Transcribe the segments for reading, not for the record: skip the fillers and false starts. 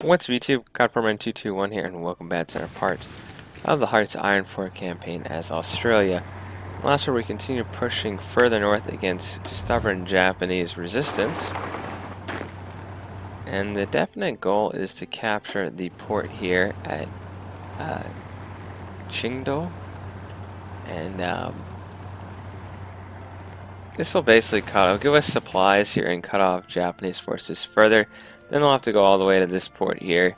What's up YouTube? Godforman221 here, and welcome back to our part of the Hearts Iron 4 campaign as Australia. Last where we continue pushing further north against stubborn Japanese resistance. And the definite goal is to capture the port here at Qingdao. And this will basically give us supplies here and cut off Japanese forces further. Then they'll have to go all the way to this port here.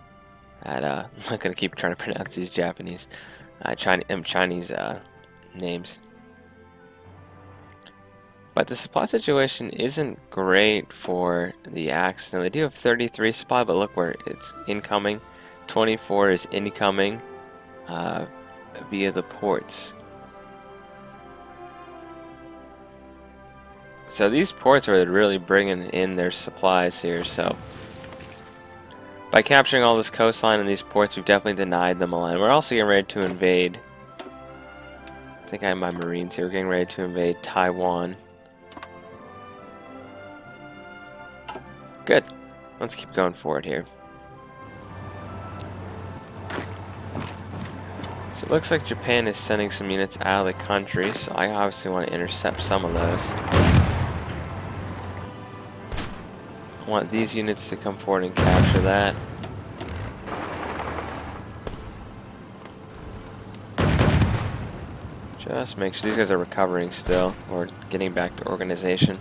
I'm not going to keep trying to pronounce these Japanese, Chinese names. But the supply situation isn't great for the Axe. Now they do have 33 supply, but look where it's incoming. 24 is incoming via the ports. So these ports are really bringing in their supplies here. So by capturing all this coastline and these ports, we've definitely denied them a line. We're also getting ready to invade. I think I have my Marines here. We're getting ready to invade Taiwan. Good. Let's keep going forward here. So it looks like Japan is sending some units out of the country, so I obviously want to intercept some of those. I want these units to come forward and capture that. Just make sure these guys are recovering still, or getting back to organization.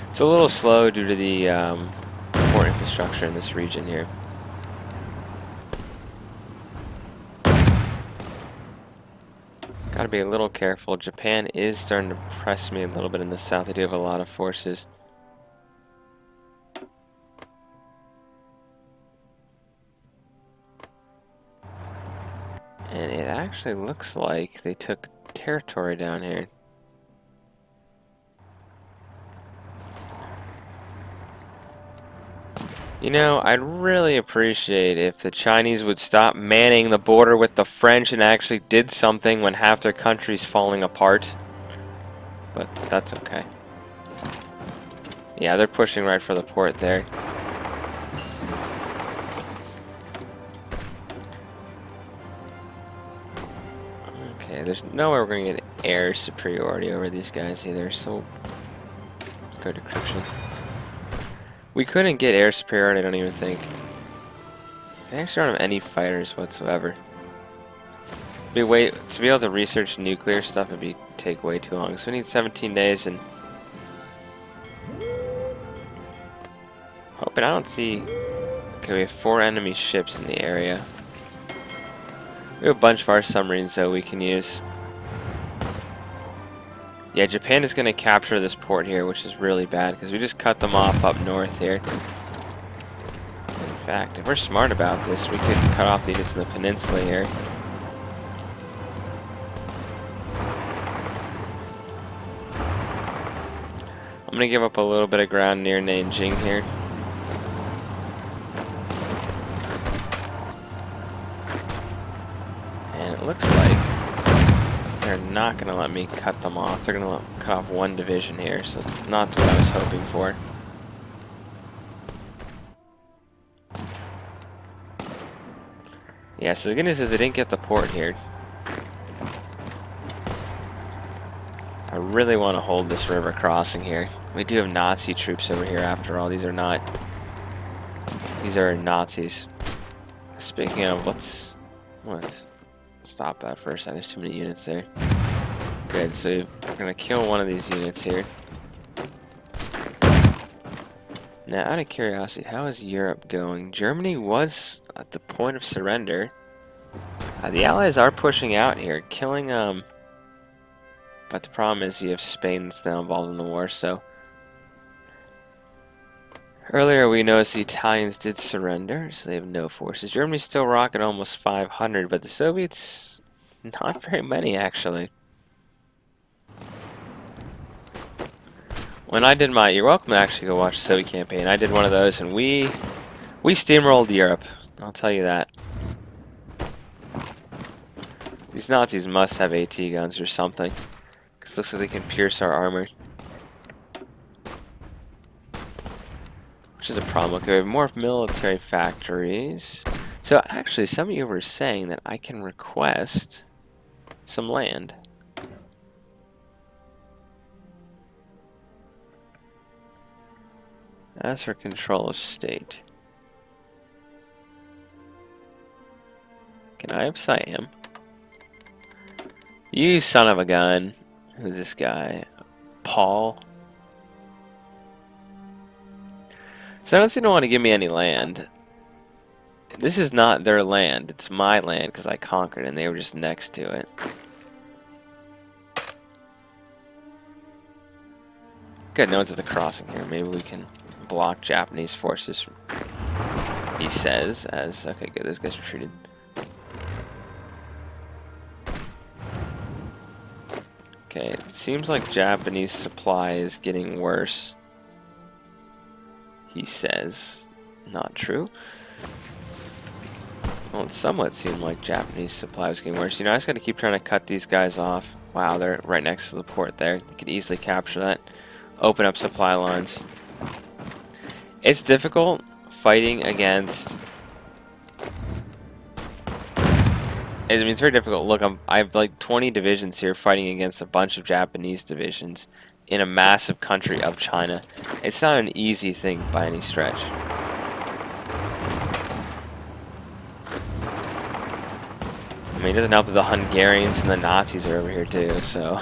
It's a little slow due to the port infrastructure in this region here. Gotta be a little careful. Japan is starting to press me a little bit in the south. They do have a lot of forces. And it actually looks like they took territory down here. You know, I'd really appreciate if the Chinese would stop manning the border with the French and actually did something when half their country's falling apart. But that's okay. Yeah, they're pushing right for the port there. Okay, there's no way we're going to get air superiority over these guys either, so go to decryption. We couldn't get air superiority, I don't even think. They actually don't have any fighters whatsoever. To be able to research nuclear stuff would take way too long. So we need 17 days and hoping I don't see. Okay, we have 4 enemy ships in the area. We have a bunch of our submarines though we can use. Yeah, Japan is going to capture this port here, which is really bad because we just cut them off up north here. In fact, if we're smart about this, we could cut off the units in the peninsula here. I'm going to give up a little bit of ground near Nanjing here. And it looks like they're not going to let me cut them off. They're going to cut off 1 division here, so it's not what I was hoping for. Yeah, so the good news is they didn't get the port here. I really want to hold this river crossing here. We do have Nazi troops over here after all. These are Nazis. Speaking of, let's stop that for a second. There's too many units there. Good, so we're going to kill one of these units here. Now, out of curiosity, how is Europe going? Germany was at the point of surrender. The Allies are pushing out here, killing, but the problem is you have Spain that's now involved in the war, so. Earlier we noticed the Italians did surrender, so they have no forces. Germany's still rocking almost 500, but the Soviets, not very many actually. When I did you're welcome to actually go watch the Soviet campaign. I did one of those and we steamrolled Europe, I'll tell you that. These Nazis must have AT guns or something, because it looks like they can pierce our armor. which is a problem. Okay, we have more military factories. So actually, some of you were saying that I can request some land. As for control of state. Can I have Siam? You son of a gun. Who's this guy? Paul? So I don't seem to want to give me any land. This is not their land. It's my land because I conquered and they were just next to it. Good, no one's at the crossing here. Maybe we can block Japanese forces. He says as... Okay, good. Those guys retreated. Okay, it seems like Japanese supply is getting worse. He says. Not true. Well, it somewhat seemed like Japanese supply was getting worse. You know, I just gotta keep trying to cut these guys off. Wow, they're right next to the port there. You could easily capture that. Open up supply lines. It's difficult fighting against... I mean, it's very difficult. Look, I have like 20 divisions here fighting against a bunch of Japanese divisions in a massive country of China. It's not an easy thing by any stretch. I mean, it doesn't help that the Hungarians and the Nazis are over here too, so...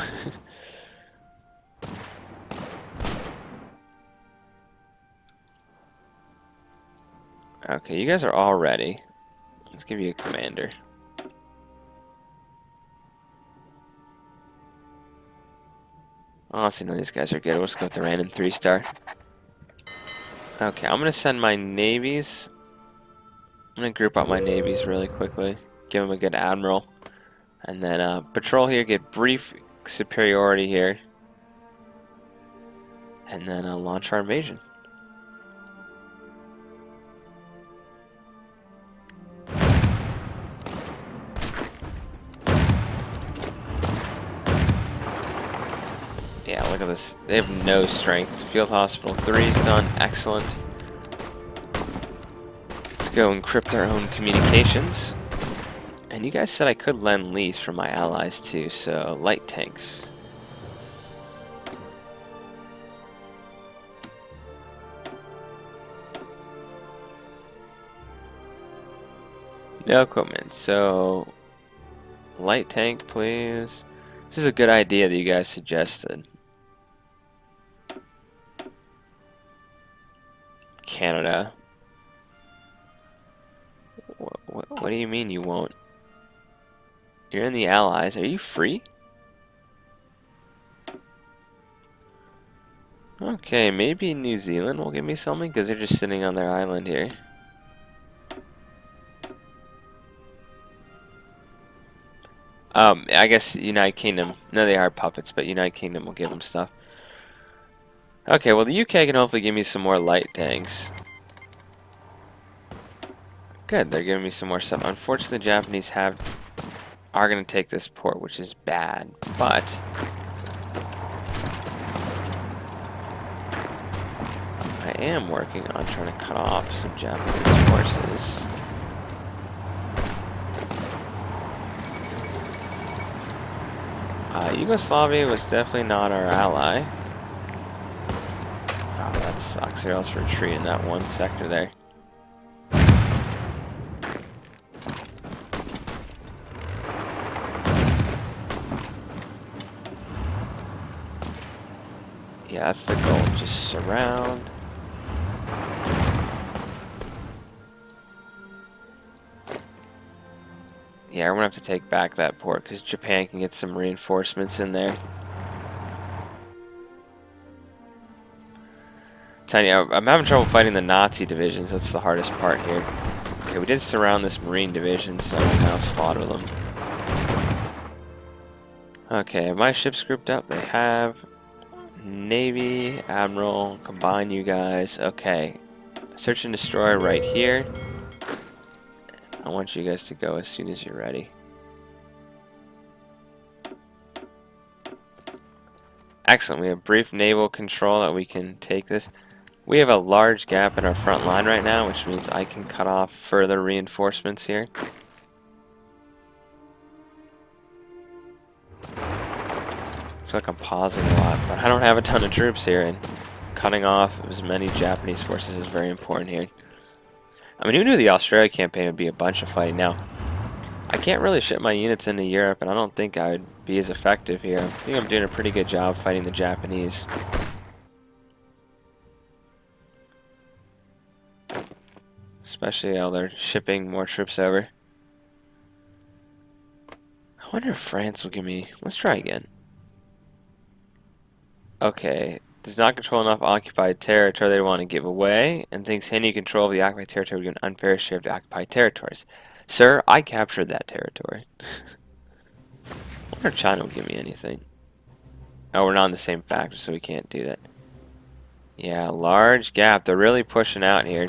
Okay, you guys are all ready. Let's give you a commander. Honestly, none of these guys are good. We'll just go with the random 3-star. Okay, I'm going to send my navies. I'm going to group up my navies really quickly. Give them a good admiral. And then patrol here, get brief superiority here. And then launch our invasion. Yeah, look at this. They have no strength. Field Hospital 3 is done. Excellent. Let's go encrypt our own communications. And you guys said I could lend lease from my allies too, so light tanks. No equipment, so light tank please. This is a good idea that you guys suggested. Canada. What do you mean you won't? You're in the Allies. Are you free? Okay, maybe New Zealand will give me something because they're just sitting on their island here. I guess United Kingdom. No, they are puppets, but United Kingdom will give them stuff. Okay, well the UK can hopefully give me some more light tanks. Good, they're giving me some more stuff. Unfortunately, the Japanese are going to take this port, which is bad, but I am working on trying to cut off some Japanese forces. Yugoslavia was definitely not our ally. Oh, that sucks. They're also retreating that one sector there. Yeah, that's the goal. Just surround. Yeah, we're gonna have to take back that port because Japan can get some reinforcements in there. Telling you, I'm having trouble fighting the Nazi divisions. That's the hardest part here. Okay, we did surround this Marine division, so we now slaughter them. Okay, my ships grouped up. They have Navy, Admiral, combine you guys. Okay, search and destroy right here. I want you guys to go as soon as you're ready. Excellent. We have brief naval control that we can take this. We have a large gap in our front line right now, which means I can cut off further reinforcements here. I feel like I'm pausing a lot, but I don't have a ton of troops here, and cutting off as many Japanese forces is very important here. I mean, who knew the Australia campaign would be a bunch of fighting? Now, I can't really ship my units into Europe, and I don't think I would be as effective here. I think I'm doing a pretty good job fighting the Japanese. Especially while they're shipping more troops over. I wonder if France will give me... Let's try again. Okay. Does not control enough occupied territory they want to give away, and thinks any control of the occupied territory would give an unfair share of the occupied territories. Sir, I captured that territory. I wonder if China will give me anything. Oh, we're not in the same factor, so we can't do that. Yeah, large gap. They're really pushing out here.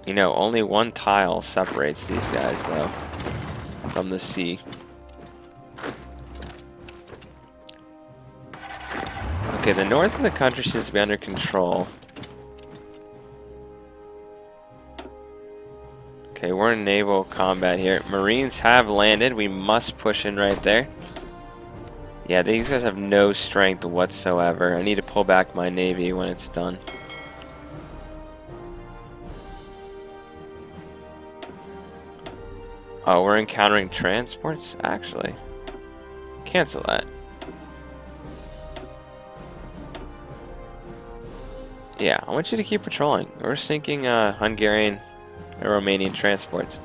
You know, only one tile separates these guys, though, from the sea. Okay, the north of the country seems to be under control. Okay, we're in naval combat here. Marines have landed. We must push in right there. Yeah, these guys have no strength whatsoever. I need to pull back my navy when it's done. Oh, we're encountering transports? Actually. Cancel that. Yeah, I want you to keep patrolling. We're sinking Hungarian and Romanian transports.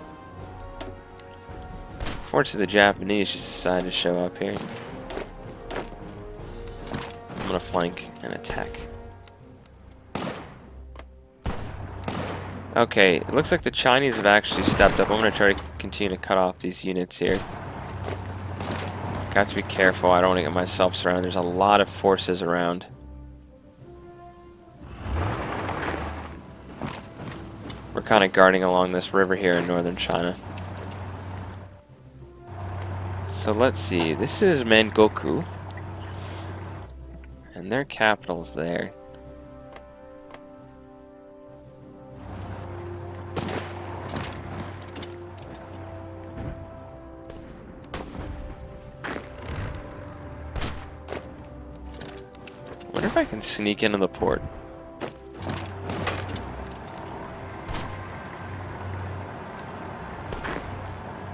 Fortunately, the Japanese just decided to show up here. I'm gonna flank and attack. Okay, it looks like the Chinese have actually stepped up. I'm going to try to continue to cut off these units here. Got to be careful. I don't want to get myself surrounded. There's a lot of forces around. We're kind of guarding along this river here in northern China. So let's see. This is Mangoku. And their capital's there. I wonder if I can sneak into the port.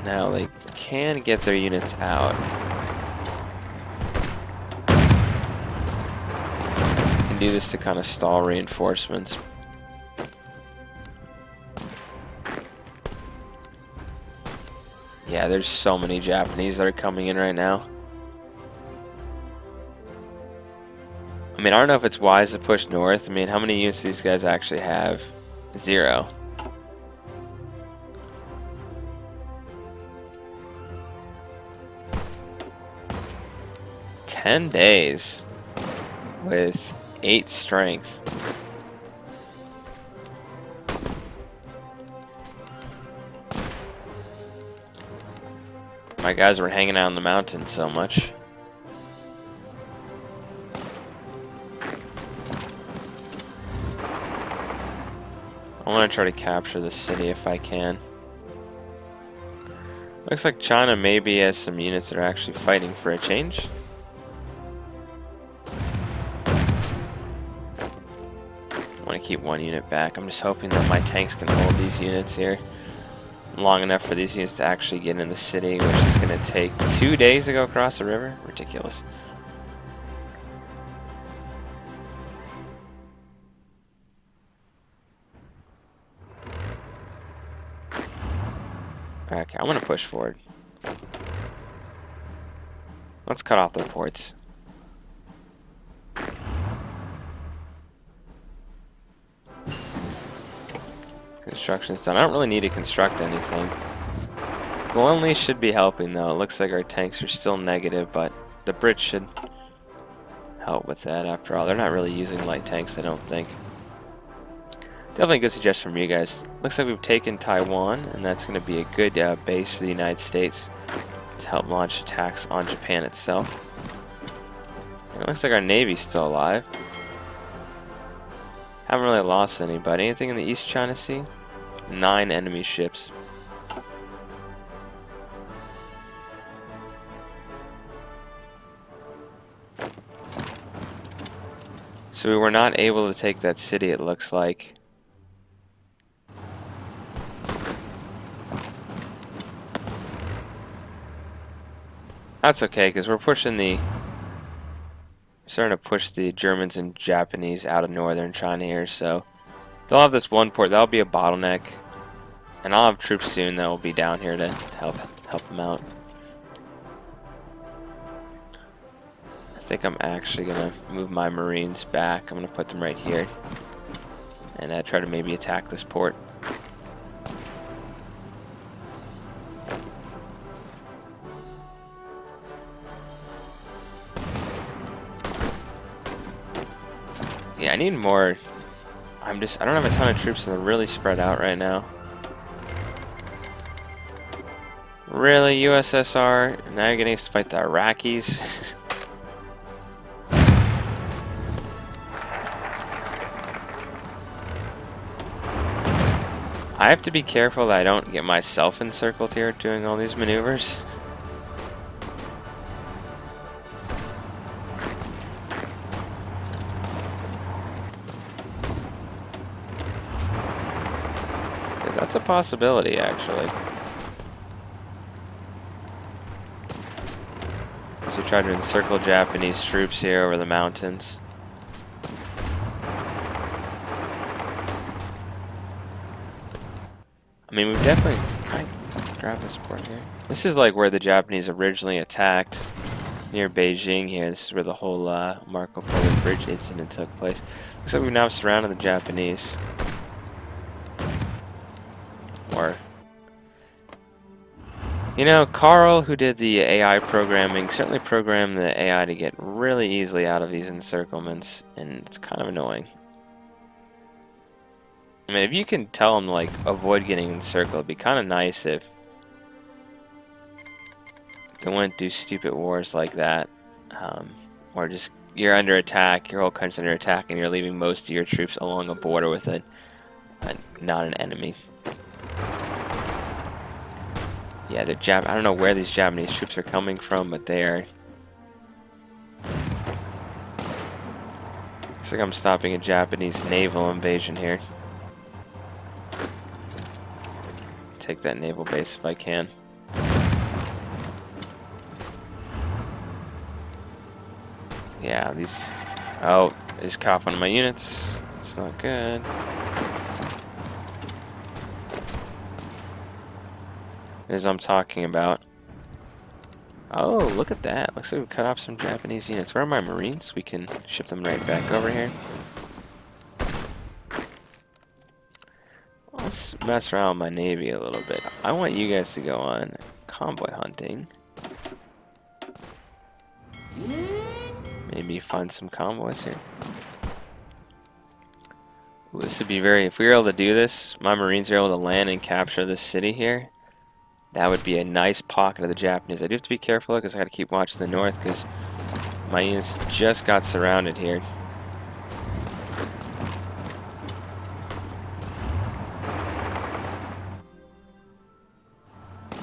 Now they can get their units out. Can do this to kind of stall reinforcements. Yeah, there's so many Japanese that are coming in right now. I mean, I don't know if it's wise to push north. I mean, how many units do these guys actually have? 0. "10 days with 8 strength. My guys were hanging out on the mountain so much. I want to try to capture the city if I can. Looks like China maybe has some units that are actually fighting for a change. I want to keep one unit back. I'm just hoping that my tanks can hold these units here long enough for these units to actually get in the city, which is going to take 2 days to go across the river. Ridiculous. Okay, I'm going to push forward. Let's cut off the ports. Construction's done. I don't really need to construct anything. Only should be helping though. It looks like our tanks are still negative, but the Brits should help with that after all. They're not really using light tanks, I don't think. Definitely a good suggestion from you guys. Looks like we've taken Taiwan, and that's going to be a good base for the United States. to help launch attacks on Japan itself. It looks like our Navy's still alive. Haven't really lost anybody. Anything in the East China Sea? 9 enemy ships. So we were not able to take that city, it looks like. That's okay, because we're starting to push the Germans and Japanese out of northern China here, so they'll have this one port. That'll be a bottleneck, and I'll have troops soon that will be down here to help them out. I think I'm actually gonna move my Marines back. I'm gonna put them right here, and try to maybe attack this port. Yeah, I need more. I don't have a ton of troops, and they're really spread out right now. Really, USSR? Now you're getting us to fight the Iraqis? I have to be careful that I don't get myself encircled here doing all these maneuvers. Because that's a possibility, actually. So we try to encircle Japanese troops here over the mountains. I mean, we've definitely... Can I grab this port here? This is like where the Japanese originally attacked, near Beijing here. This is where the whole Marco Polo Bridge incident took place. Looks like we've now surrounded the Japanese. Or... You know, Carl, who did the AI programming, certainly programmed the AI to get really easily out of these encirclements, and it's kind of annoying. I mean, if you can tell them, like, avoid getting encircled, it'd be kind of nice if they wouldn't do stupid wars like that. Or just, you're under attack, your whole country's under attack, and you're leaving most of your troops along a border with not an enemy. Yeah, I don't know where these Japanese troops are coming from, but they are... Looks like I'm stopping a Japanese naval invasion here. Take that naval base if I can. Yeah, these... Oh, I just caught off one of my units. That's not good. As I'm talking about. Oh, look at that. Looks like we cut off some Japanese units. Where are my Marines? We can ship them right back over here. Let's mess around with my Navy a little bit. I want you guys to go on convoy hunting. Maybe find some convoys here. Ooh, this would be very... If we were able to do this, my Marines are able to land and capture this city here. That would be a nice pocket of the Japanese. I do have to be careful because I got to keep watching the north because my units just got surrounded here.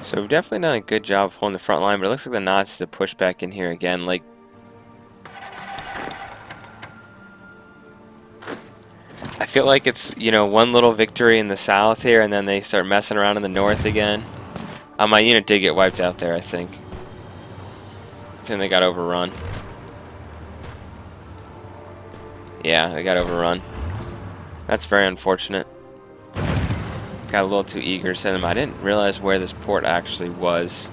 So we've definitely done a good job of holding the front line, but it looks like the Nazis have pushed back in here again. Like, I feel like it's, you know, one little victory in the south here, and then they start messing around in the north again. My unit did get wiped out there, I think. I think they got overrun. Yeah, they got overrun. That's very unfortunate. Got a little too eager to send them. I didn't realize where this port actually was.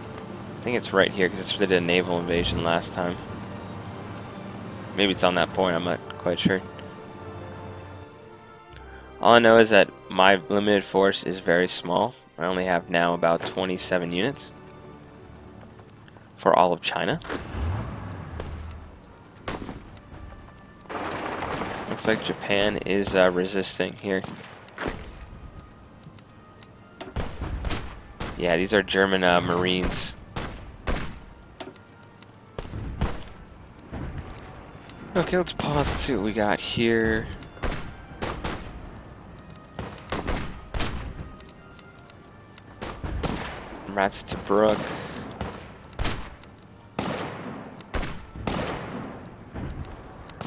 I think it's right here, because it's where they did a naval invasion last time. Maybe it's on that point, I'm not quite sure. All I know is that my limited force is very small. I only have now about 27 units for all of China. Looks like Japan is resisting here. Yeah, these are German Marines. Okay, let's pause and see what we got here. Rats to Brook.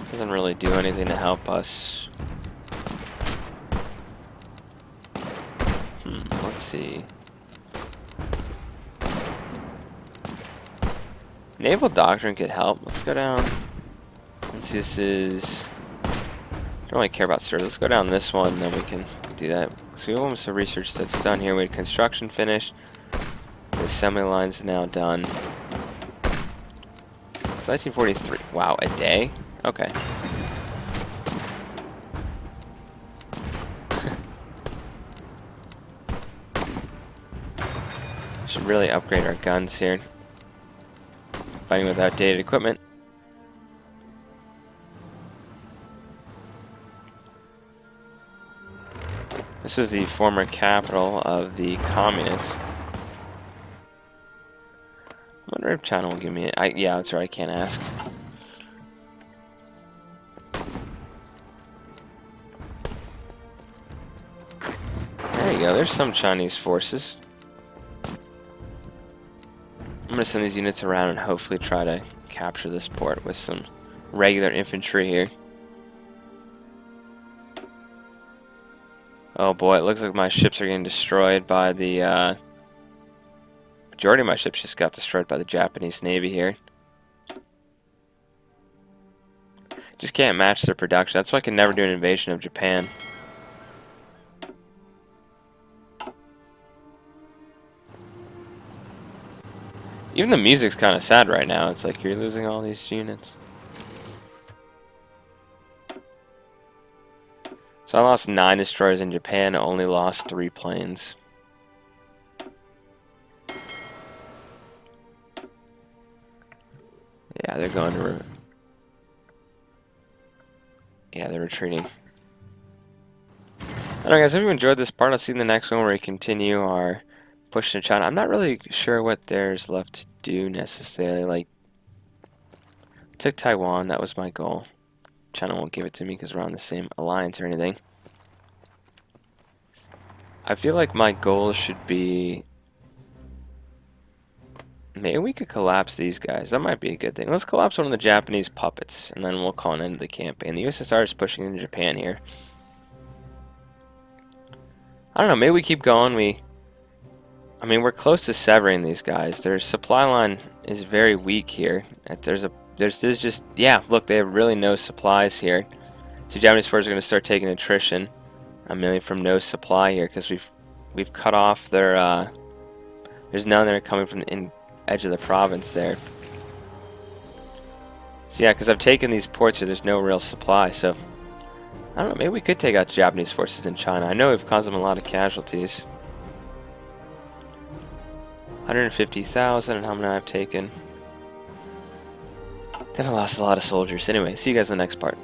Doesn't really do anything to help us. Let's see. Naval Doctrine could help. Let's go down. Let's see, this is... Don't really care about stores. Let's go down this one, then we can do that. So we have almost a research that's done here. We had construction finished. The assembly line's now done. It's 1943. Wow, a day? Okay. Should really upgrade our guns here. Fighting with outdated equipment. This was the former capital of the communists. I wonder if China will give me it. Yeah, that's right, I can't ask. There you go, there's some Chinese forces. I'm going to send these units around and hopefully try to capture this port with some regular infantry here. Oh boy, it looks like my ships are getting destroyed by the... majority of my ships just got destroyed by the Japanese Navy here. Just can't match their production. That's why I can never do an invasion of Japan. Even the music's kind of sad right now. It's like you're losing all these units. So I lost 9 destroyers in Japan. I only lost 3 planes. Yeah, they're going to... Yeah, they're retreating. Alright guys, hope you enjoyed this part. I'll see you in the next one where we continue our push to China. I'm not really sure what there's left to do necessarily. Like, took Taiwan, that was my goal. China won't give it to me because we're on the same alliance or anything. I feel like my goal should be... Maybe we could collapse these guys. That might be a good thing. Let's collapse one of the Japanese puppets, and then we'll call an end to the campaign. The USSR is pushing into Japan here. I don't know, maybe we keep going. I mean, we're close to severing these guys. Their supply line is very weak here. There's just, yeah, look, they have really no supplies here. So Japanese forces are going to start taking attrition. Mainly from no supply here, because we've cut off their, there's none that are coming from the edge of the province there. So yeah, because I've taken these ports here, there's no real supply, so I don't know, maybe we could take out the Japanese forces in China. I know we've caused them a lot of casualties. 150,000, and how many I've taken. Definitely lost a lot of soldiers. Anyway, see you guys in the next part.